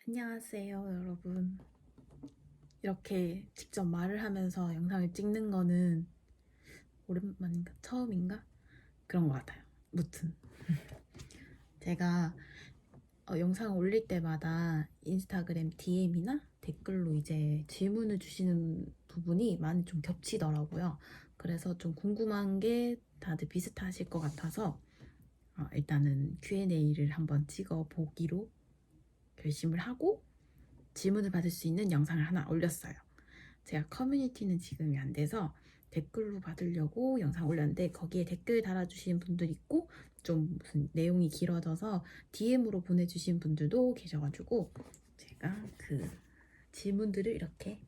안녕하세요, 여러분. 이렇게 직접 말을 하면서 영상을 찍는 거는 오랜만인가? 처음인가? 그런 것 같아요. 무튼 제가 영상 올릴 때마다 인스타그램 DM이나 댓글로 이제 질문을 주시는 부분이 많이 좀 겹치더라고요. 그래서 좀 궁금한 게 다들 비슷하실 것 같아서 일단은 Q&A를 한번 찍어 보기로 결심을 하고 질문을 받을 수 있는 영상을 하나 올렸어요. 제가 커뮤니티는 지금이 안 돼서 댓글로 받으려고 영상 올렸는데 거기에 댓글 달아주신 분들 있고 좀 무슨 내용이 길어져서 DM으로 보내주신 분들도 계셔가지고 제가 그 질문들을 이렇게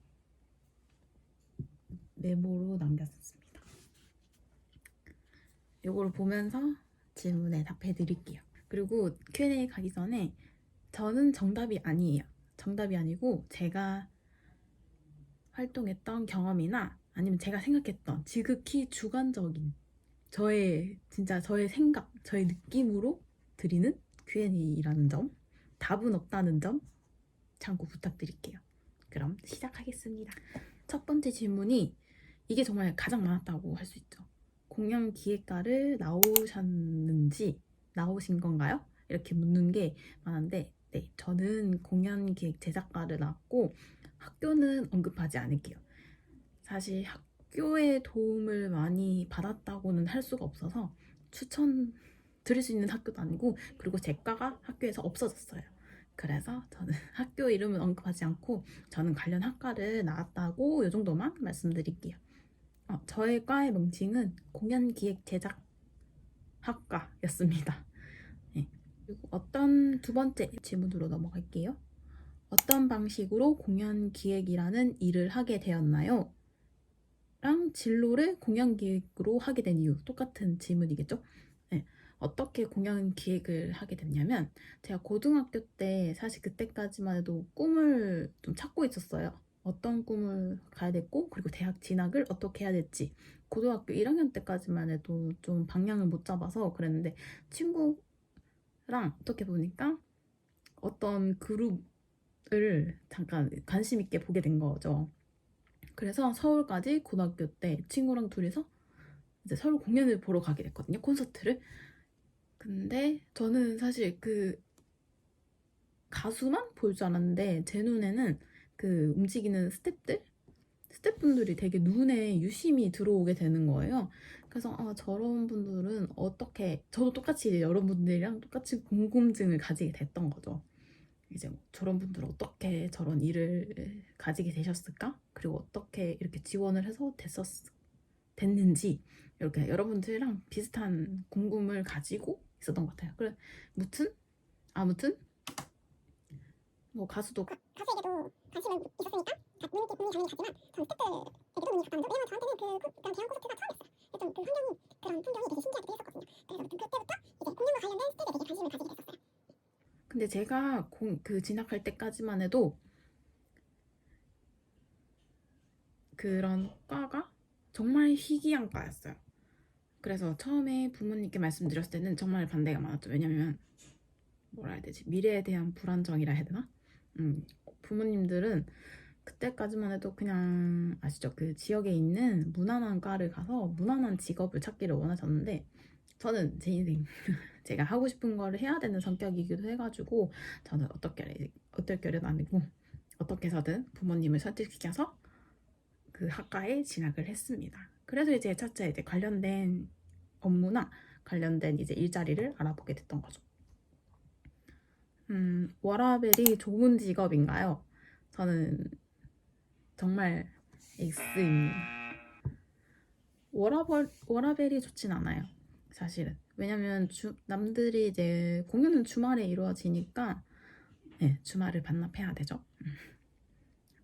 메모로 남겼었습니다. 요거를 보면서 질문에 답해 드릴게요. 그리고 Q&A 가기 전에 저는 정답이 아니에요. 정답이 아니고 제가 활동했던 경험이나 아니면 제가 생각했던 지극히 주관적인 진짜 저의 생각, 저의 느낌으로 드리는 Q&A라는 점, 답은 없다는 점 참고 부탁드릴게요. 그럼 시작하겠습니다. 첫 번째 질문이 이게 정말 가장 많았다고 할 수 있죠. 공연 기획과를 나오신 건가요? 이렇게 묻는 게 많은데, 네, 저는 공연 기획 제작과를 나왔고 학교는 언급하지 않을게요. 사실 학교의 도움을 많이 받았다고는 할 수가 없어서 추천 드릴 수 있는 학교도 아니고, 그리고 제 과가 학교에서 없어졌어요. 그래서 저는 학교 이름은 언급하지 않고 저는 관련 학과를 나왔다고 이 정도만 말씀드릴게요. 저의 과의 명칭은 공연기획제작학과였습니다. 네. 그리고 두 번째 질문으로 넘어갈게요. 어떤 방식으로 공연기획이라는 일을 하게 되었나요? 랑 진로를 공연기획으로 하게 된 이유, 똑같은 질문이겠죠? 네. 어떻게 공연기획을 하게 됐냐면 제가 고등학교 때 사실 그때까지만 해도 꿈을 좀 찾고 있었어요. 어떤 꿈을 가야 됐고, 그리고 대학 진학을 어떻게 해야 될지 고등학교 1학년 때까지만 해도 좀 방향을 못 잡아서 그랬는데, 친구랑 어떻게 보니까 어떤 그룹을 잠깐 관심 있게 보게 된 거죠. 그래서 서울까지 고등학교 때 친구랑 둘이서 이제 서울 공연을 보러 가게 됐거든요. 콘서트를. 근데 저는 사실 그 가수만 볼 줄 알았는데 제 눈에는 그 움직이는 스태프분들이 되게 눈에 유심히 들어오게 되는 거예요. 그래서 저런 분들은 어떻게, 저도 똑같이 이제 여러분들이랑 똑같이 궁금증을 가지게 됐던 거죠. 이제 뭐 저런 분들은 어떻게 저런 일을 가지게 되셨을까? 그리고 어떻게 이렇게 지원을 해서 됐는지, 이렇게 여러분들이랑 비슷한 궁금을 가지고 있었던 것 같아요. 그래, 아무튼 뭐 가수도 가수에게도 관심은 있었으니까 눈이 당연히 가지만 전 스태프들에게도 눈이 갔다는 점. 왜냐면 저한테는 그런 대형 콘서트가 처음이었어요. 그래서 좀 그런 풍경이 되게 신기하기도 했었거든요. 그래서 그때부터 이제 공연과 관련된 스텝에 되게 관심을 가지게 됐었어요. 근데 제가 진학할 때까지만 해도 그런 과가 정말 희귀한 과였어요. 그래서 처음에 부모님께 말씀드렸을 때는 정말 반대가 많았죠. 왜냐면 뭐라 해야 되지? 미래에 대한 불안정이라 해야 되나? 부모님들은 그때까지만 해도 그냥 아시죠? 그 지역에 있는 무난한 과를 가서 무난한 직업을 찾기를 원하셨는데, 저는 제 인생 제가 하고 싶은 거를 해야 되는 성격이기도 해가지고 저는 어떻게든 아니고 어떻게 해서든 부모님을 설득시켜서 그 학과에 진학을 했습니다. 그래서 이제 차차 이제 관련된 업무나 관련된 이제 일자리를 알아보게 됐던 거죠. 워라벨이 좋은 직업인가요? 저는 정말 X입니다. 워라벨이 좋진 않아요, 사실은. 왜냐면 남들이 이제 공연은 주말에 이루어지니까, 네, 주말을 반납해야 되죠.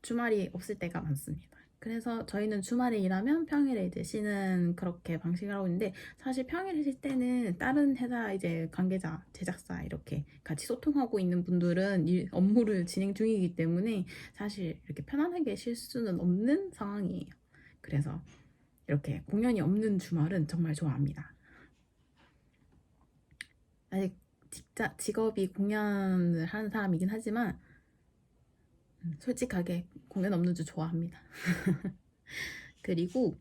주말이 없을 때가 많습니다. 그래서 저희는 주말에 일하면 평일에 이제 쉬는 그렇게 방식을 하고 있는데, 사실 평일에 쉴 때는 다른 회사 이제 관계자, 제작사 이렇게 같이 소통하고 있는 분들은 업무를 진행 중이기 때문에 사실 이렇게 편안하게 쉴 수는 없는 상황이에요. 그래서 이렇게 공연이 없는 주말은 정말 좋아합니다. 아직 직업이 공연을 하는 사람이긴 하지만 솔직하게 공연 없는 주 좋아합니다. 그리고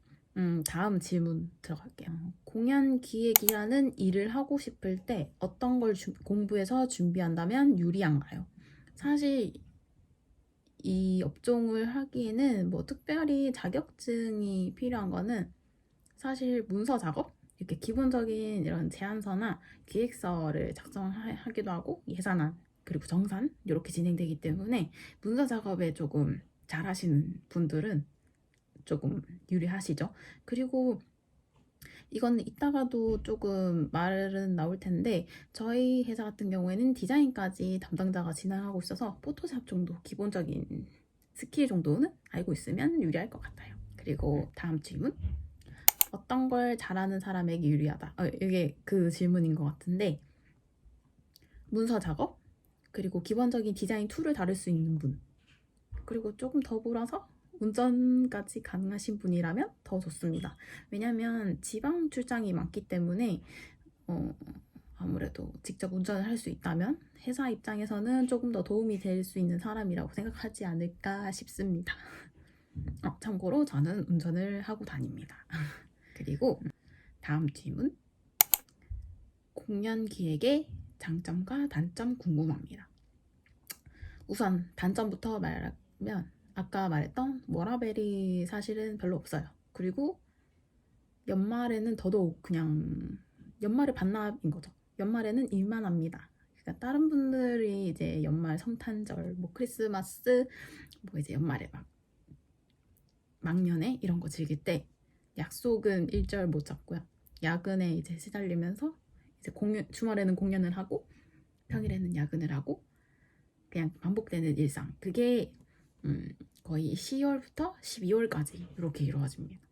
다음 질문 들어갈게요. 공연 기획이라는 일을 하고 싶을 때 어떤 걸 공부해서 준비한다면 유리한가요? 사실 이 업종을 하기에는 뭐 특별히 자격증이 필요한 거는 사실 문서 작업? 이렇게 기본적인 이런 제안서나 기획서를 작성하기도 하고 예산안 그리고 정산 이렇게 진행되기 때문에 문서 작업에 조금 잘하시는 분들은 조금 유리하시죠. 그리고 이건 이따가도 조금 말은 나올 텐데 저희 회사 같은 경우에는 디자인까지 담당자가 진행하고 있어서 포토샵 정도 기본적인 스킬 정도는 알고 있으면 유리할 것 같아요. 그리고 다음 질문. 어떤 걸 잘하는 사람에게 유리하다. 이게 그 질문인 것 같은데 문서 작업 그리고 기본적인 디자인 툴을 다룰 수 있는 분 그리고 조금 더불어서 운전까지 가능하신 분이라면 더 좋습니다. 왜냐면 지방 출장이 많기 때문에 아무래도 직접 운전을 할 수 있다면 회사 입장에서는 조금 더 도움이 될 수 있는 사람이라고 생각하지 않을까 싶습니다. 참고로 저는 운전을 하고 다닙니다. 그리고 다음 질문. 공연 기획의 장점과 단점 궁금합니다. 우선 단점부터 말하면 아까 말했던 워라밸이 사실은 별로 없어요. 그리고 연말에는 더더욱 그냥 연말의 반납인 거죠. 연말에는 일만 합니다. 그러니까 다른 분들이 이제 연말 성탄절, 뭐 크리스마스, 뭐 이제 연말에 막 막년에 이런 거 즐길 때 약속은 일절 못 잡고요. 야근에 이제 시달리면서 이제 주말에는 공연을 하고 평일에는 야근을 하고 그냥 반복되는 일상. 그게 거의 10월부터 12월까지 이렇게 이루어집니다.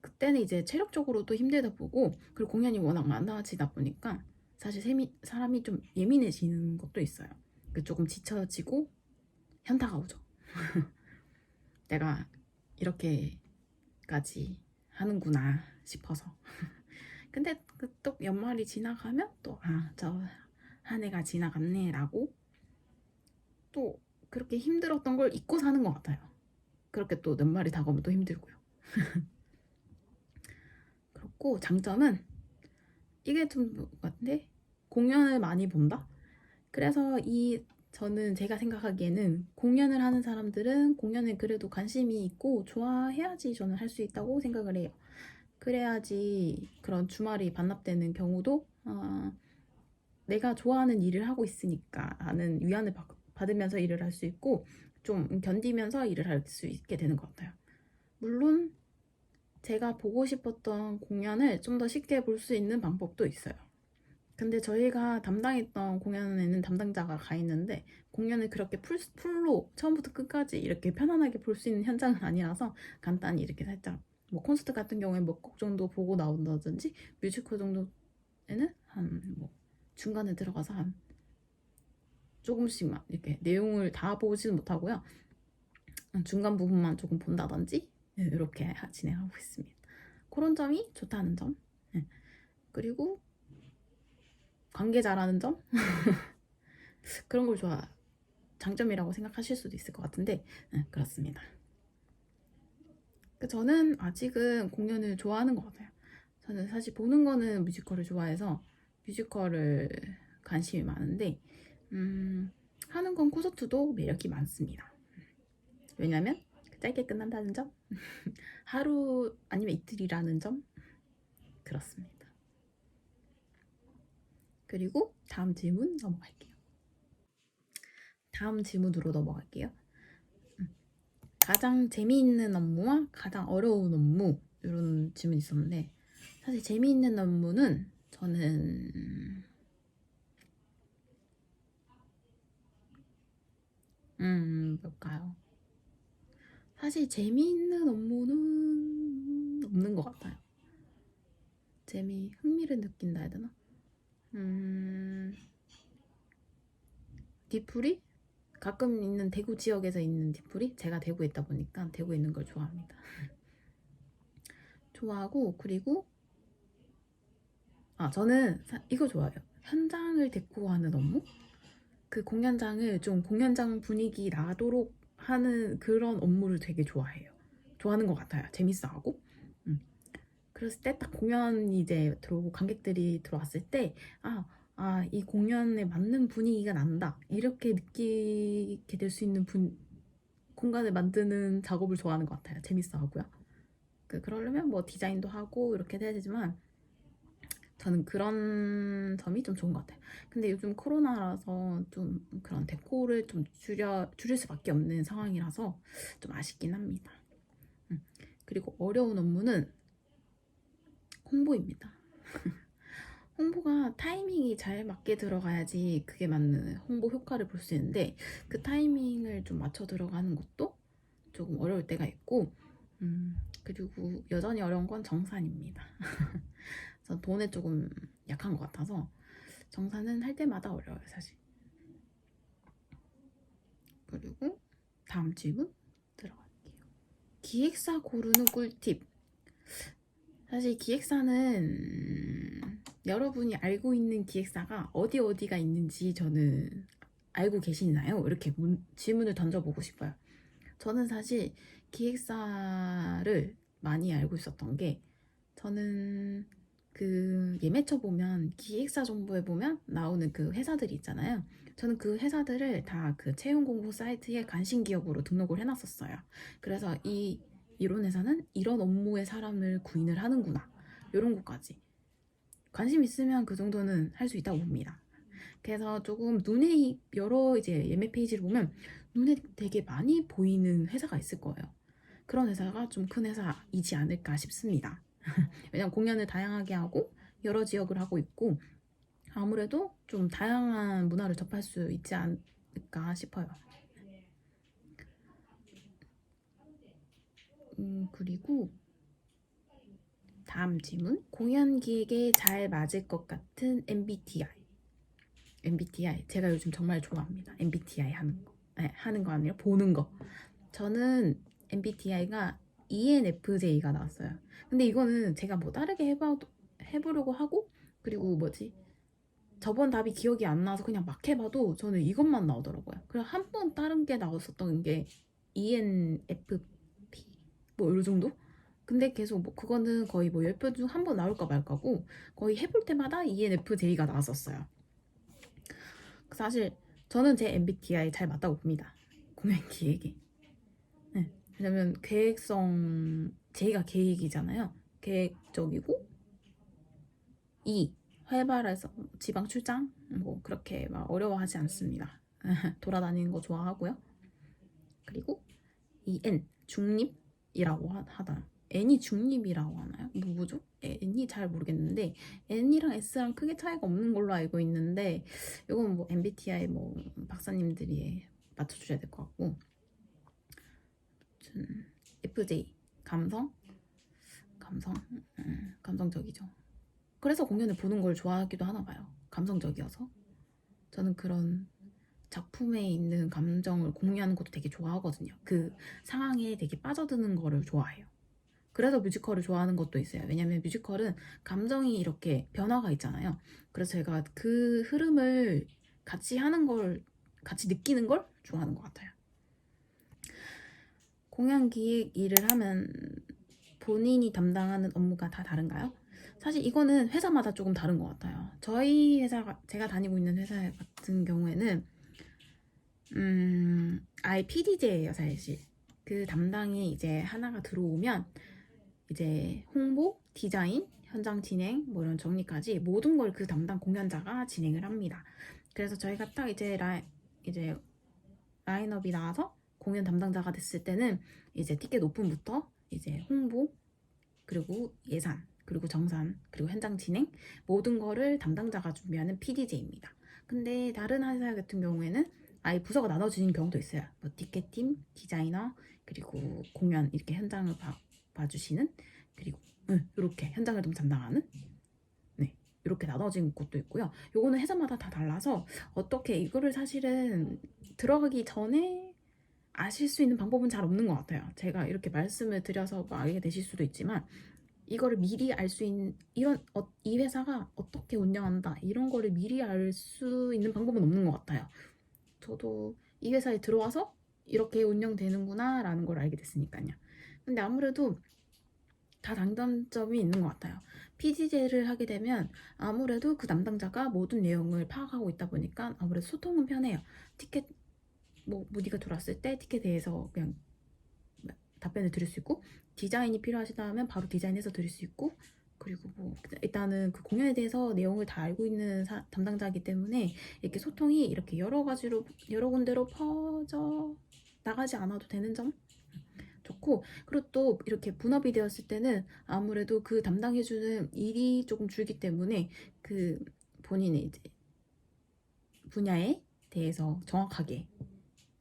그때는 이제 체력적으로도 힘들다 보고 그리고 공연이 워낙 많아지다 보니까 사실 사람이 좀 예민해지는 것도 있어요. 조금 지쳐지고 현타가 오죠. 내가 이렇게까지 하는구나 싶어서. 근데 또 연말이 지나가면 또 저 한 해가 지나갔네 라고 또 그렇게 힘들었던 걸 잊고 사는 것 같아요. 그렇게 또 연말이 다가오면 또 힘들고요. 그렇고 장점은 이게 좀 같은데 공연을 많이 본다? 그래서 저는 제가 생각하기에는 공연을 하는 사람들은 공연에 그래도 관심이 있고 좋아해야지 저는 할 수 있다고 생각을 해요. 그래야지 그런 주말이 반납되는 경우도 내가 좋아하는 일을 하고 있으니까 하는 위안을 받으면서 일을 할 수 있고 좀 견디면서 일을 할 수 있게 되는 것 같아요. 물론 제가 보고 싶었던 공연을 좀 더 쉽게 볼 수 있는 방법도 있어요. 근데 저희가 담당했던 공연에는 담당자가 가 있는데 공연을 그렇게 풀로 처음부터 끝까지 이렇게 편안하게 볼 수 있는 현장은 아니라서 간단히 이렇게 살짝 뭐 콘서트 같은 경우에 몇 곡 정도 보고 나온다든지 뮤지컬 정도에는 한 뭐 중간에 들어가서 한 조금씩만 이렇게 내용을 다 보지는 못하고요. 중간 부분만 조금 본다든지 이렇게 진행하고 있습니다. 그런 점이 좋다는 점. 그리고 관계자라는 점 그런 걸 장점이라고 생각하실 수도 있을 것 같은데 그렇습니다. 저는 아직은 공연을 좋아하는 것 같아요. 저는 사실 보는 거는 뮤지컬을 좋아해서 뮤지컬을 관심이 많은데 하는 건 콘서트도 매력이 많습니다. 왜냐면 짧게 끝난다는 점 하루 아니면 이틀이라는 점 그렇습니다. 그리고 다음 질문 넘어갈게요. 다음 질문으로 넘어갈게요. 가장 재미있는 업무와 가장 어려운 업무 이런 질문이 있었는데 사실 재미있는 업무는 저는 뭘까요? 사실 재미있는 업무는 없는 것 같아요. 흥미를 느낀다 해야 되나? 디프리? 가끔 있는 대구 지역에서 있는 디프리? 제가 대구에 있다 보니까 대구에 있는 걸 좋아합니다. 좋아하고 그리고 저는 이거 좋아해요. 현장을 데코하는 업무? 그 공연장을 좀 공연장 분위기 나도록 하는 그런 업무를 되게 좋아해요. 좋아하는 것 같아요. 재밌어하고. 그랬을 때 딱 공연이 이제 들어오고 관객들이 들어왔을 때, 이 공연에 맞는 분위기가 난다. 이렇게 느끼게 될 수 있는 공간을 만드는 작업을 좋아하는 것 같아요. 재밌어하고요. 그러려면 뭐 디자인도 하고 이렇게 해야 되지만, 저는 그런 점이 좀 좋은 것 같아요. 근데 요즘 코로나라서 좀 그런 데코를 좀 줄일 수밖에 없는 상황이라서 좀 아쉽긴 합니다. 그리고 어려운 업무는 홍보입니다. 홍보가 타이밍이 잘 맞게 들어가야지 그게 맞는 홍보 효과를 볼 수 있는데, 그 타이밍을 좀 맞춰 들어가는 것도 조금 어려울 때가 있고, 그리고 여전히 어려운 건 정산입니다. 전 돈에 조금 약한 것 같아서 정산은 할 때마다 어려워요, 사실. 그리고 다음 질문 들어갈게요. 기획사 고르는 꿀팁. 사실 기획사는 여러분이 알고 있는 기획사가 어디가 있는지 저는 알고 계시나요? 이렇게 질문을 던져보고 싶어요. 저는 사실 기획사를 많이 알고 있었던 게, 저는 그 예매처 보면 기획사 정보에 보면 나오는 그 회사들이 있잖아요. 저는 그 회사들을 다 그 채용 공고 사이트에 관심 기업으로 등록을 해놨었어요. 그래서 이런 회사는 이런 업무의 사람을 구인을 하는구나, 이런 것까지 관심 있으면 그 정도는 할 수 있다고 봅니다. 그래서 조금 여러 이제 예매 페이지를 보면 눈에 되게 많이 보이는 회사가 있을 거예요. 그런 회사가 좀 큰 회사이지 않을까 싶습니다. 왜냐면 공연을 다양하게 하고 여러 지역을 하고 있고, 아무래도 좀 다양한 문화를 접할 수 있지 않을까 싶어요. 그리고 다음 질문. 공연 기획에 잘 맞을 것 같은 MBTI. MBTI 제가 요즘 정말 좋아합니다. MBTI 하는 거. 하는 거 아니에요? 보는 거. 저는 MBTI가 ENFJ가 나왔어요. 근데 이거는 제가 뭐 다르게 해보려고 하고, 그리고 저번 답이 기억이 안 나서 그냥 막 해봐도 저는 이것만 나오더라고요. 그래서 한 번 다른 게 나왔었던 게 ENFP 뭐 이 정도? 근데 계속 뭐 그거는 거의 뭐 10번 중 한 번 나올까 말까고, 거의 해볼 때마다 ENFJ가 나왔었어요. 사실 저는 제 MBTI 잘 맞다고 봅니다. 공연 기획에. 네. 왜냐면 제가 계획이잖아요. 계획적이고, 활발해서 지방 출장 뭐 그렇게 막 어려워하지 않습니다. 돌아다니는 거 좋아하고요. 그리고 중립이라고 하다. N이 중립이라고 하나요? 뭐죠? N이 잘 모르겠는데, N이랑 S랑 크게 차이가 없는 걸로 알고 있는데, 이건 뭐 MBTI 뭐 박사님들이 맞춰주셔야 될 것 같고, FJ 감성적이죠. 그래서 공연을 보는 걸 좋아하기도 하나 봐요. 감성적이어서. 저는 그런 작품에 있는 감정을 공유하는 것도 되게 좋아하거든요. 그 상황에 되게 빠져드는 거를 좋아해요. 그래서 뮤지컬을 좋아하는 것도 있어요. 왜냐면 뮤지컬은 감정이 이렇게 변화가 있잖아요. 그래서 제가 그 흐름을 같이 느끼는 걸 좋아하는 것 같아요. 공연 기획 일을 하면 본인이 담당하는 업무가 다 다른가요? 사실 이거는 회사마다 조금 다른 것 같아요. 제가 다니고 있는 회사 같은 경우에는 아예 PD제예요, 사실. 그 담당이 이제 하나가 들어오면 이제 홍보, 디자인, 현장 진행, 뭐 이런 정리까지 모든 걸 그 담당 공연자가 진행을 합니다. 그래서 저희가 딱 이제 라인업이 나와서 공연 담당자가 됐을 때는 이제 티켓 오픈부터 이제 홍보, 그리고 예산, 그리고 정산, 그리고 현장 진행, 모든 거를 담당자가 준비하는 PD제입니다. 근데 다른 회사 같은 경우에는 아예 부서가 나눠지는 경우도 있어요. 뭐 티켓팀, 디자이너, 그리고 공연 이렇게 현장을 봐주시는, 그리고 이렇게 현장을 좀 담당하는, 네, 이렇게 나눠진 곳도 있고요. 요거는 회사마다 다 달라서 어떻게 이거를 사실은 들어가기 전에 아실 수 있는 방법은 잘 없는 것 같아요. 제가 이렇게 말씀을 드려서 뭐 알게 되실 수도 있지만, 이거를 미리 알 수 있는, 이 회사가 어떻게 운영한다, 이런 거를 미리 알 수 있는 방법은 없는 것 같아요. 저도 이 회사에 들어와서 이렇게 운영되는구나 라는 걸 알게 됐으니까요. 근데 아무래도 다 장단점이 있는 것 같아요. PD제를 하게 되면 아무래도 그 담당자가 모든 내용을 파악하고 있다 보니까 아무래도 소통은 편해요. 티켓 문의가 들어왔을 때 티켓에 대해서 그냥 답변을 드릴 수 있고, 디자인이 필요하시다면 바로 디자인해서 드릴 수 있고, 그리고 일단은 그 공연에 대해서 내용을 다 알고 있는 담당자이기 때문에 이렇게 소통이 이렇게 여러 군데로 퍼져 나가지 않아도 되는 점 좋고, 그리고 또 이렇게 분업이 되었을 때는 아무래도 그 담당해주는 일이 조금 줄기 때문에 그 본인의 이제 분야에 대해서 정확하게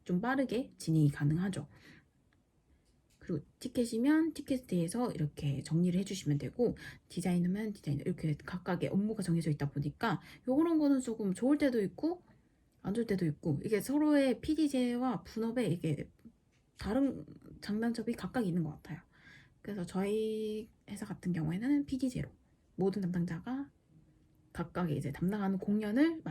좀 빠르게 진행이 가능하죠. 그리고 티켓이면 티켓에 대해서 이렇게 정리를 해주시면 되고, 디자이너면 디자이너, 이렇게 각각의 업무가 정해져 있다 보니까 요런 거는 조금 좋을 때도 있고 안 좋을 때도 있고, 이게 서로의 PD제와 분업에 이게 다른 장단점이 각각 있는 것 같아요. 그래서 저희 회사 같은 경우에는 PD제로 모든 담당자가 각각 이제 담당하는 공연을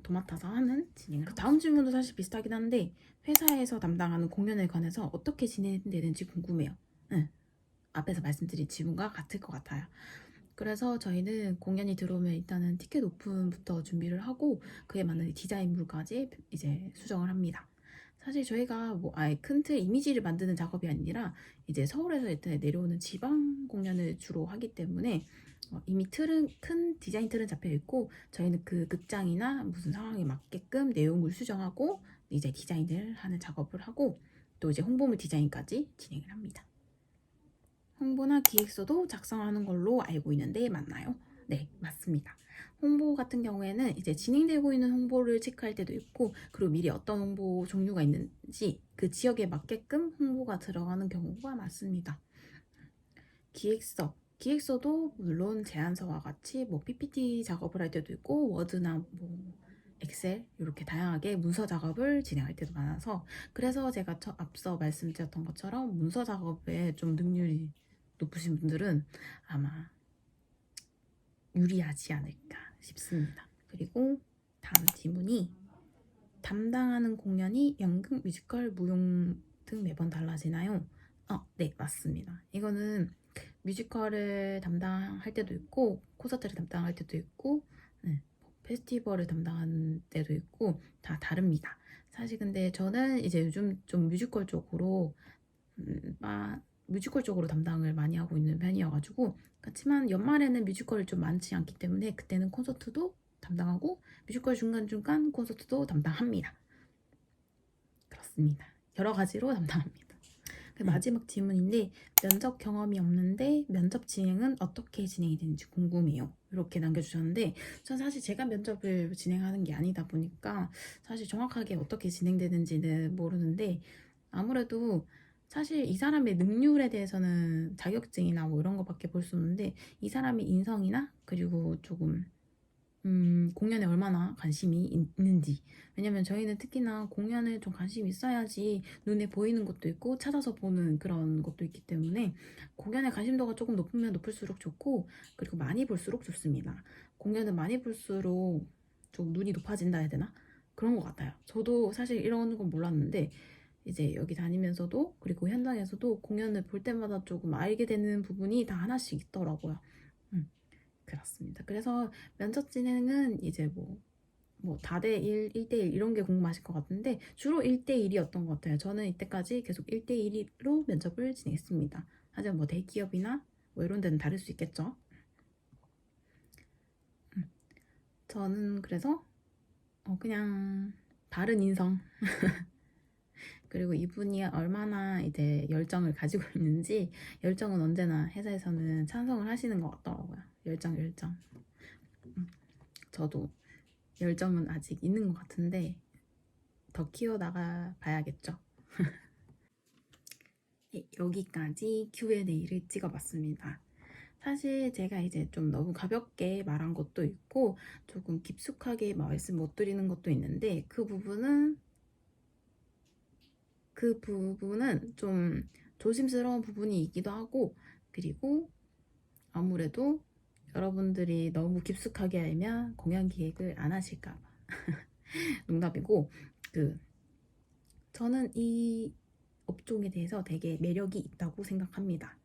도맡아서 하는 진행을. 다음 질문도 사실 비슷하긴 한데, 회사에서 담당하는 공연에 관해서 어떻게 진행되는지 궁금해요. 응. 앞에서 말씀드린 질문과 같을 것 같아요. 그래서 저희는 공연이 들어오면 일단은 티켓 오픈부터 준비를 하고 그에 맞는 디자인물까지 이제 수정을 합니다. 사실 저희가 뭐 아예 큰 틀 이미지를 만드는 작업이 아니라 이제 서울에서 일단 내려오는 지방 공연을 주로 하기 때문에 이미 큰 디자인 틀은 잡혀 있고, 저희는 그 극장이나 무슨 상황에 맞게끔 내용을 수정하고 이제 디자인을 하는 작업을 하고, 또 이제 홍보물 디자인까지 진행을 합니다. 홍보나 기획서도 작성하는 걸로 알고 있는데 맞나요? 네, 맞습니다. 홍보 같은 경우에는 이제 진행되고 있는 홍보를 체크할 때도 있고, 그리고 미리 어떤 홍보 종류가 있는지 그 지역에 맞게끔 홍보가 들어가는 경우가 많습니다. 기획서도 물론 제안서와 같이 뭐 PPT 작업을 할 때도 있고, 워드나 뭐 엑셀 이렇게 다양하게 문서 작업을 진행할 때도 많아서, 그래서 제가 앞서 말씀드렸던 것처럼 문서 작업에 좀 능률이 높으신 분들은 아마 유리하지 않을까 싶습니다. 그리고 다음 질문이, 담당하는 공연이 연극, 뮤지컬, 무용 등 매번 달라지나요? 네, 맞습니다. 이거는 뮤지컬을 담당할 때도 있고, 콘서트를 담당할 때도 있고, 페스티벌을 담당하는 때도 있고, 다 다릅니다. 사실 근데 저는 이제 요즘 좀 뮤지컬 쪽으로 담당을 많이 하고 있는 편이어가지고, 그렇지만 연말에는 뮤지컬이 좀 많지 않기 때문에 그때는 콘서트도 담당하고 뮤지컬 중간중간 콘서트도 담당합니다. 그렇습니다. 여러 가지로 담당합니다. 마지막 질문인데, 면접 경험이 없는데 면접 진행은 어떻게 진행이 되는지 궁금해요. 이렇게 남겨주셨는데, 전 사실 제가 면접을 진행하는 게 아니다 보니까 사실 정확하게 어떻게 진행되는지는 모르는데, 아무래도 사실 이 사람의 능률에 대해서는 자격증이나 뭐 이런 거밖에 볼 수 없는데, 이 사람의 인성이나 그리고 조금 공연에 얼마나 관심이 있는지. 왜냐면 저희는 특히나 공연에 좀 관심이 있어야지 눈에 보이는 것도 있고 찾아서 보는 그런 것도 있기 때문에, 공연에 관심도가 조금 높으면 높을수록 좋고, 그리고 많이 볼수록 좋습니다. 공연을 많이 볼수록 좀 눈이 높아진다 해야 되나? 그런 것 같아요. 저도 사실 이런 건 몰랐는데, 이제 여기 다니면서도 그리고 현장에서도 공연을 볼 때마다 조금 알게 되는 부분이 다 하나씩 있더라고요. 그렇습니다. 그래서 면접 진행은 이제 뭐 다대1, 1대1 이런 게 궁금하실 것 같은데, 주로 1대1이었던 것 같아요. 저는 이때까지 계속 1대1로 면접을 진행했습니다. 하지만 뭐 대기업이나 뭐 이런 데는 다를 수 있겠죠. 저는 그래서 그냥 바른 인성 그리고 이분이 얼마나 이제 열정을 가지고 있는지, 열정은 언제나 회사에서는 찬성을 하시는 것 같더라고요. 열정. 저도 열정은 아직 있는 것 같은데 더 키워나가 봐야겠죠. 네, 여기까지 Q&A를 찍어봤습니다. 사실 제가 이제 좀 너무 가볍게 말한 것도 있고 조금 깊숙하게 말씀 못 드리는 것도 있는데, 그 부분은 좀 조심스러운 부분이기도 하고, 그리고 아무래도 여러분들이 너무 깊숙하게 알면 공연 기획을 안 하실까봐 농담이고, 저는 이 업종에 대해서 되게 매력이 있다고 생각합니다.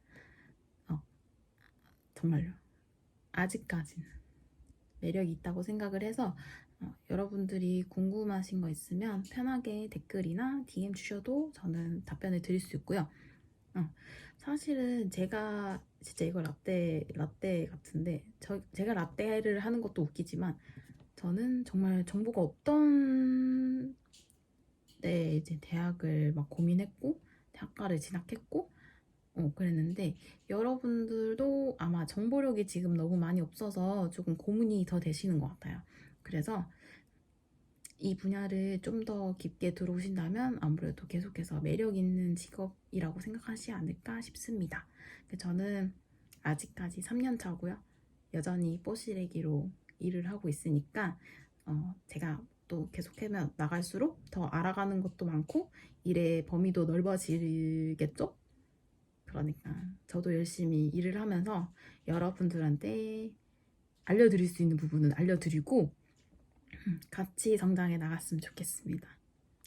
정말요. 아직까지는 매력이 있다고 생각을 해서 여러분들이 궁금하신 거 있으면 편하게 댓글이나 DM 주셔도 저는 답변을 드릴 수 있고요. 사실은 제가 진짜 이거 라떼 같은데 제가 라떼를 하는 것도 웃기지만 저는 정말 정보가 없던 때 이제 대학을 막 고민했고 대학가를 진학했고 그랬는데 여러분들도 아마 정보력이 지금 너무 많이 없어서 조금 고민이 더 되시는 것 같아요. 그래서 이 분야를 좀 더 깊게 들어오신다면 아무래도 계속해서 매력 있는 직업이라고 생각하시지 않을까 싶습니다. 저는 아직까지 3년 차고요. 여전히 뽀시래기로 일을 하고 있으니까 제가 또 계속하면 나갈수록 더 알아가는 것도 많고 일의 범위도 넓어지겠죠? 그러니까 저도 열심히 일을 하면서 여러분들한테 알려드릴 수 있는 부분은 알려드리고 같이 성장해 나갔으면 좋겠습니다.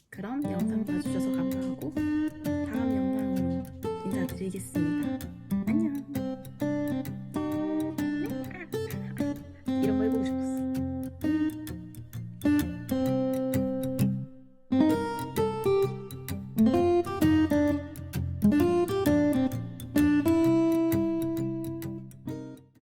그럼 영상 봐주셔서 감사하고